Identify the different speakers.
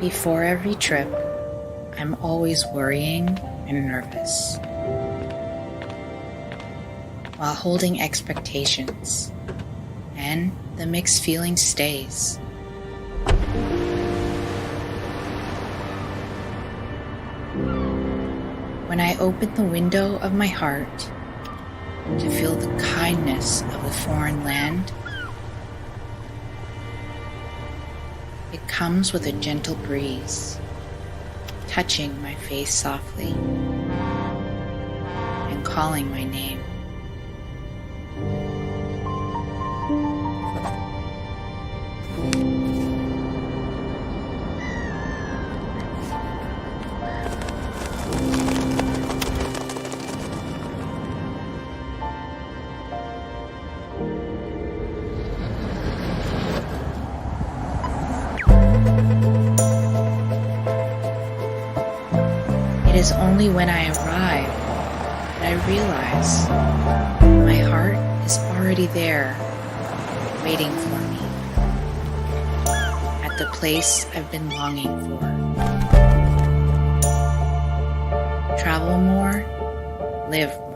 Speaker 1: Before every trip, I'm always worrying and nervous, while holding expectations, and the mixed feeling stays. When I open the window of my heart to feel the kindness of the foreign land, it comes with a gentle breeze, touching my face softly and calling my name. It is only when I arrive that I realize my heart is already there, waiting for me, at the place I've been longing for. Travel more, live more.